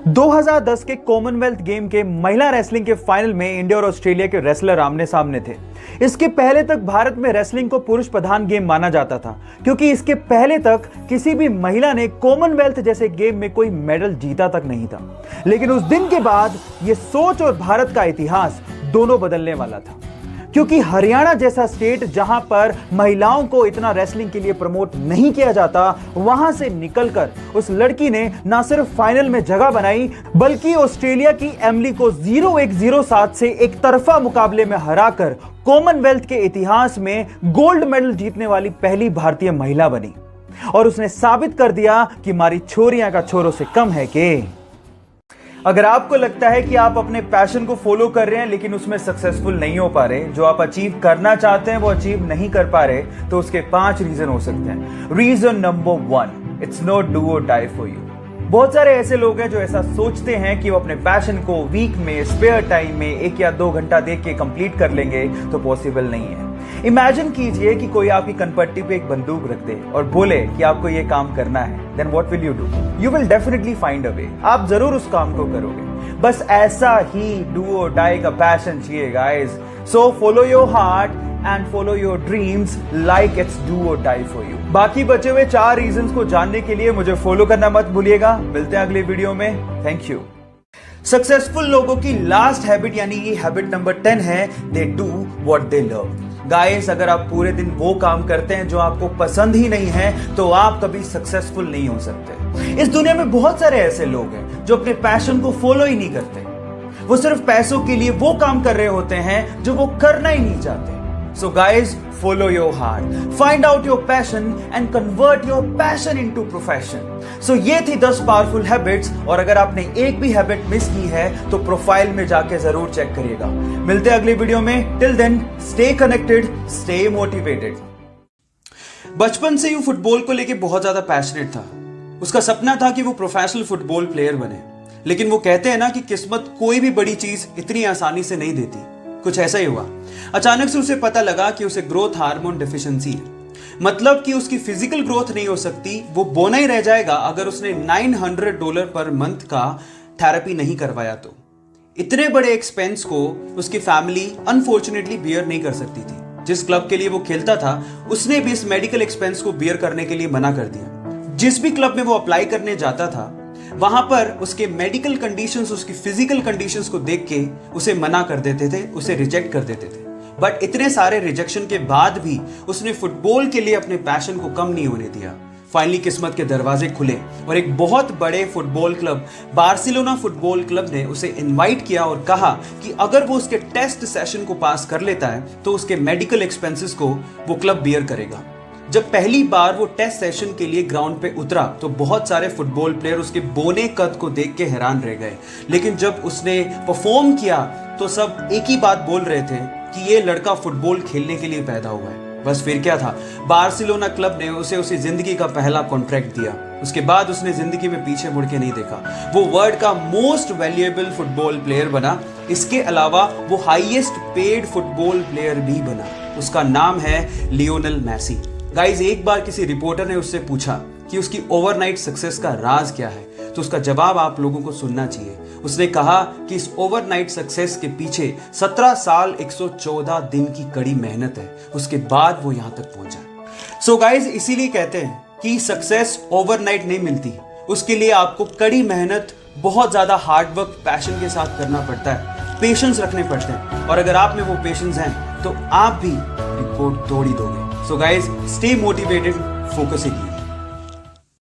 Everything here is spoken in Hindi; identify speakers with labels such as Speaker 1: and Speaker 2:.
Speaker 1: 2010 के कॉमनवेल्थ गेम के महिला रेसलिंग के फाइनल में इंडिया और ऑस्ट्रेलिया के रेसलर आमने सामने थे। इसके पहले तक भारत में रेसलिंग को पुरुष प्रधान गेम माना जाता था, क्योंकि इसके पहले तक किसी भी महिला ने कॉमनवेल्थ जैसे गेम में कोई मेडल जीता तक नहीं था। लेकिन उस दिन के बाद यह सोच और भारत का इतिहास दोनों बदलने वाला था, क्योंकि हरियाणा जैसा स्टेट जहां पर महिलाओं को इतना रेसलिंग के लिए प्रमोट नहीं किया जाता, वहां से निकलकर उस लड़की ने ना सिर्फ फाइनल में जगह बनाई, बल्कि ऑस्ट्रेलिया की एमिली को 0-1-0-7 से एक तरफा मुकाबले में हराकर कॉमनवेल्थ के इतिहास में गोल्ड मेडल जीतने वाली पहली भारतीय महिला बनी। और उसने साबित कर दिया कि हमारी छोरियां का छोरों से कम है कि अगर आपको लगता है कि आप अपने पैशन को फॉलो कर रहे हैं लेकिन उसमें सक्सेसफुल नहीं हो पा रहे, जो आप अचीव करना चाहते हैं वो अचीव नहीं कर पा रहे, तो उसके 5 रीजन हो सकते हैं। Reason number 1, it's not do और डाई फॉर यू। बहुत सारे ऐसे लोग हैं जो ऐसा सोचते हैं कि वो अपने पैशन को वीक में स्पेयर टाइम में 1 या 2 घंटा देख के कंप्लीट कर लेंगे, तो पॉसिबल नहीं है। इमेजिन कीजिए कि कोई आपकी कनपट्टी पे एक बंदूक रख दे और बोले कि आपको ये काम करना है, then what will you do? You will definitely find a way. आप जरूर उस काम को करोगे। बस ऐसा ही डू और डाई का पैशन चाहिए guys. So follow your heart and follow your dreams like it's do और डाई फॉर यू। बाकी बचे हुए 4 रीजंस को जानने के लिए मुझे फॉलो करना मत भूलिएगा। मिलते हैं अगले वीडियो में। Thank you. सक्सेसफुल लोगों की लास्ट हैबिट यानी कि हैबिट नंबर 10 है, they do what they love. Guys, अगर आप पूरे दिन वो काम करते हैं जो आपको पसंद ही नहीं है, तो आप कभी सक्सेसफुल नहीं हो सकते। इस दुनिया में बहुत सारे ऐसे लोग हैं जो अपने पैशन को फॉलो ही नहीं करते। वो सिर्फ पैसों के लिए वो काम कर रहे होते हैं जो वो करना ही नहीं चाहते। So guys, follow your heart, find out your passion and convert your passion into profession. So ये थी 10 पावरफुल हैबिट्स, और अगर आपने एक भी हैबिट मिस की है तो प्रोफाइल में जाके जरूर चेक करिएगा। मिलते हैं अगले वीडियो में। Till then stay connected, stay motivated. बचपन से ही फुटबॉल को लेके बहुत ज्यादा पैशनेट था। उसका सपना था कि वो प्रोफेशनल फुटबॉल प्लेयर बने। लेकिन वो कहते हैं ना कि किस्मत कोई भी बड़ी चीज इतनी आसानी से नहीं देती। कुछ ऐसा ही हुआ। अचानक से उसे पता लगा कि उसे ग्रोथ हार्मोन डेफिशिएंसी है। मतलब कि उसकी फिजिकल ग्रोथ नहीं हो सकती, वो बोना ही रह जाएगा अगर उसने $900 पर मंथ का थेरेपी नहीं करवाया तो। इतने बड़े एक्सपेंस को उसकी फैमिली अनफॉर्चुनेटली बियर नहीं कर सकती थी। जिस क्लब के लिए वो खेलता था, उसने भी इस मेडिकल एक्सपेंस को बियर करने के लिए मना कर दिया। जिस भी क्लब में वो अप्लाई करने जाता था, वहां पर उसके मेडिकल कंडीशंस, उसकी फिजिकल कंडीशंस को देख के उसे मना कर देते थे, उसे रिजेक्ट कर देते थे। बट इतने सारे रिजेक्शन के बाद भी उसने फुटबॉल के लिए अपने पैशन को कम नहीं होने दिया। फाइनली किस्मत के दरवाजे खुले और एक बहुत बड़े football club, Barcelona football club ने उसे इनवाइट किया और कहा कि अगर वो उसके टेस्ट सेशन को पास कर लेता है तो उसके मेडिकल एक्सपेंसेस को वो क्लब बियर करेगा। जब पहली बार वो टेस्ट सेशन के लिए ग्राउंड पे उतरा तो बहुत सारे फुटबॉल प्लेयर उसके बोने कद को देख के हैरान रह गए। लेकिन जब उसने परफॉर्म किया तो सब एक ही बात बोल रहे थे कि ये लड़का फुटबॉल खेलने के लिए पैदा हुआ है। बस फिर क्या था, बार्सिलोना क्लब ने उसे उसकी जिंदगी का पहला कॉन्ट्रैक्ट दिया। उसके बाद उसने जिंदगी में पीछे मुड़ के नहीं देखा। वो वर्ल्ड का मोस्ट वैल्यूएबल फुटबॉल प्लेयर बना। इसके अलावा वो हाईएस्ट पेड फुटबॉल प्लेयर भी बना। उसका नाम है लियोनेल मेसी। गाइज, एक बार किसी रिपोर्टर ने उससे पूछा कि उसकी ओवरनाइट सक्सेस का राज क्या है, तो उसका जवाब आप लोगों को सुनना चाहिए। उसने कहा कि इस ओवरनाइट सक्सेस के पीछे 17 साल 114 दिन की कड़ी मेहनत है। उसके बाद वो यहां तक पहुंचा। सो गाइज, इसीलिए कहते हैं कि सक्सेस ओवरनाइट नहीं मिलती। उसके लिए आपको कड़ी मेहनत, बहुत ज्यादा हार्ड वर्क, पैशन के साथ करना पड़ता है, पेशेंस रखने पड़ते हैं। और अगर आप में वो पेशेंस हैं तो आप भी रिकॉर्ड तोड़ ही दोगे। So guys, stay motivated, focus again.